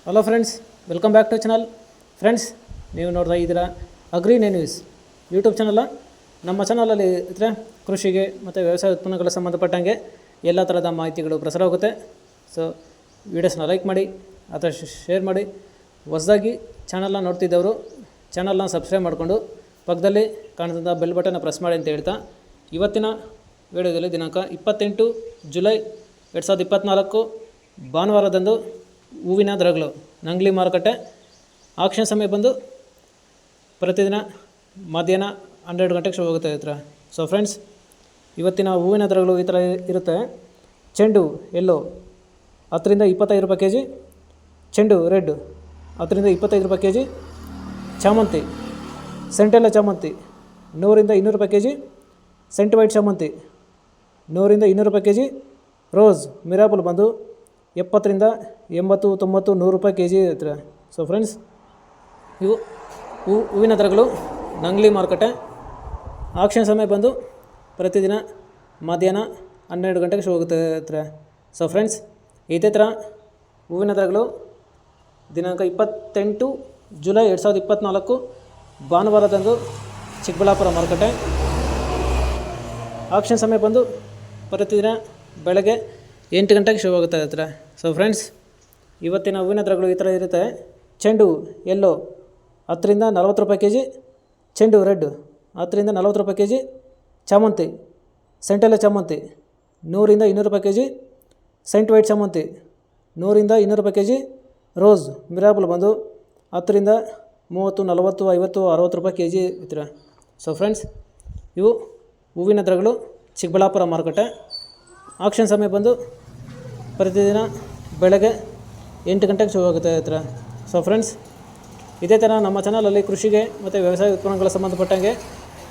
Hello friends, welcome back to channel. Friends, ನೀವು ನೋಡ್ತಾ ಇದ್ದೀರಾ ಅಗ್ರಿ ನ್ಯೂಸ್ ಯೂಟ್ಯೂಬ್ ಚಾನಲ್. ನಮ್ಮ ಚಾನಲಲ್ಲಿ ಇದ್ದರೆ ಕೃಷಿಗೆ ಮತ್ತು ವ್ಯವಸಾಯ ಉತ್ಪನ್ನಗಳ ಸಂಬಂಧಪಟ್ಟಂಗೆ ಎಲ್ಲ ಥರದ ಮಾಹಿತಿಗಳು ಪ್ರಸಾರ ಆಗುತ್ತೆ. ಸೊ ವೀಡಿಯೋಸ್ನ ಲೈಕ್ ಮಾಡಿ ಅಥವಾ ಶೇರ್ ಮಾಡಿ. ಹೊಸದಾಗಿ ಚಾನಲ್ನ ನೋಡ್ತಿದ್ದವರು ಚಾನಲ್ನ ಸಬ್ಸ್ಕ್ರೈಬ್ ಮಾಡಿಕೊಂಡು ಪಕ್ಕದಲ್ಲಿ ಕಾಣಿದಂಥ ಬೆಲ್ ಬಟನ್ನ ಪ್ರೆಸ್ ಮಾಡಿ ಅಂತ ಹೇಳ್ತಾ, ಇವತ್ತಿನ ವಿಡಿಯೋದಲ್ಲಿ ದಿನಾಂಕ 28 ಜುಲೈ 2024 ಭಾನುವಾರದಂದು ಹೂವಿನ ದರಗಳು ನಂಗ್ಲಿ ಮಾರುಕಟ್ಟೆ ಆಕ್ಷನ್ ಸಮಯ ಬಂದು ಪ್ರತಿದಿನ ಮಧ್ಯಾಹ್ನ 12 ಗಂಟೆಗೆ ಶುರು ಆಗುತ್ತೆ ಹತ್ರ. ಸೊ ಫ್ರೆಂಡ್ಸ್, ಇವತ್ತಿನ ಹೂವಿನ ದರಗಳು ಈ ಥರ ಇರುತ್ತೆ. ಚೆಂಡು ಎಲ್ಲೋ 10 ರಿಂದ 25 ರೂಪಾಯಿ ಕೆ ಜಿ, ಚೆಂಡು ರೆಡ್ 10 ರಿಂದ 25 ರೂಪಾಯಿ ಕೆ ಜಿ, ಚಾಮಂತಿ ಸೆಂಟೆಲ್ಲ ಚಾಮಂತಿ 100 ರಿಂದ 200 ರೂಪಾಯಿ ಕೆ ಜಿ, ಸೆಂಟ್ ವೈಟ್ ಚಾಮಂತಿ 100 ರಿಂದ 200 ರೂಪಾಯಿ ಕೆ ಜಿ, ರೋಸ್ ಮಿರಾಬಲ್ ಬಂದು 70 ರಿಂದ 80, 90, 100 ರೂಪಾಯಿ ಕೆ ಜಿ ಇರುತ್ತೆ. ಸೊ ಫ್ರೆಂಡ್ಸ್, ಇವು ಹೂವಿನ ದರಗಳು ನಂಗ್ಲಿ ಮಾರುಕಟ್ಟೆ ಆಕ್ಷನ್ ಸಮಯ ಬಂದು ಪ್ರತಿದಿನ ಮಧ್ಯಾಹ್ನ 12 ಗಂಟೆಗೆ ಶುರು ಆಗುತ್ತೆ ಹತ್ರ. ಸೊ ಫ್ರೆಂಡ್ಸ್, ಇದೇ ಥರ ಹೂವಿನ ದರಗಳು ದಿನಾಂಕ 28 ಜುಲೈ 2024 ಭಾನುವಾರದಂದು ಚಿಕ್ಕಬಳ್ಳಾಪುರ ಮಾರುಕಟ್ಟೆ ಆಕ್ಷನ್ ಸಮಯ ಬಂದು ಪ್ರತಿದಿನ ಬೆಳಗ್ಗೆ 8 ಗಂಟೆಗೆ ಶುರು ಆಗುತ್ತೆ ಹತ್ರ. ಸೊ ಫ್ರೆಂಡ್ಸ್, ಇವತ್ತಿನ ಹೂವಿನ ದರಗಳು ಈ ಥರ ಇರುತ್ತೆ. ಚೆಂಡು ಎಲ್ಲೋ 10 ರಿಂದ 40 ರೂಪಾಯಿ ಕೆ ಜಿ, ಚೆಂಡು ರೆಡ್ 10 ರಿಂದ 40 ರೂಪಾಯಿ ಕೆ ಜಿ, ಚಾಮಂತಿ ಸೆಂಟೆಲ್ಲ ಚಾಮಂತಿ 100 ರಿಂದ 200 ರೂಪಾಯಿ ಕೆ ಜಿ, ಸೆಂಟ್ ವೈಟ್ ಚಾಮಂತಿ 100 ರಿಂದ 200 ರೂಪಾಯಿ ಕೆ ಜಿ, ರೋಸ್ ಮಿರಾಬಲ್ ಬಂದು 10 ರಿಂದ 30, 40, 50, 60 ರೂಪಾಯಿ ಕೆ ಜಿ ಇರ್ತೀರ. ಸೊ ಫ್ರೆಂಡ್ಸ್, ಇವು ಹೂವಿನ ದರಗಳು ಚಿಕ್ಕಬಳ್ಳಾಪುರ ಮಾರುಕಟ್ಟೆ ಆಕ್ಷನ್ ಸಮಯ ಬಂದು ಪ್ರತಿದಿನ ಬೆಳಗ್ಗೆ 8 ಗಂಟೆಗೆ ಶುರು ಆಗುತ್ತೆ ಹತ್ರ. ಸೊ ಫ್ರೆಂಡ್ಸ್, ಇದೇ ಥರ ನಮ್ಮ ಚಾನಲಲ್ಲಿ ಕೃಷಿಗೆ ಮತ್ತು ವ್ಯವಸಾಯ ಉತ್ಪನ್ನಗಳ ಸಂಬಂಧಪಟ್ಟಂಗೆ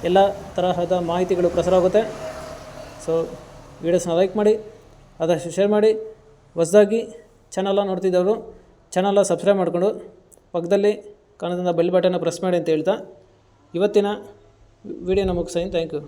ಎಲ್ಲ ತರಹದ ಮಾಹಿತಿಗಳು ಪ್ರಸಾರ ಆಗುತ್ತೆ. ಸೊ ವೀಡಿಯೋಸ್ನ ಲೈಕ್ ಮಾಡಿ, ಆದಷ್ಟು ಶೇರ್ ಮಾಡಿ. ಹೊಸದಾಗಿ ಚಾನಲ್ನ ನೋಡ್ತಿದ್ದವರು ಚಾನಲ್ನ ಸಬ್ಸ್ಕ್ರೈಬ್ ಮಾಡಿಕೊಂಡು ಪಕ್ಕದಲ್ಲಿ ಕಾಣೋದ್ರಿಂದ ಬೆಲ್ ಬಟನ್ನ ಪ್ರೆಸ್ ಮಾಡಿ ಅಂತ ಹೇಳ್ತಾ ಇವತ್ತಿನ ವೀಡಿಯೋನ ಮುಗಿಸ್ತೀನಿ. Thank you.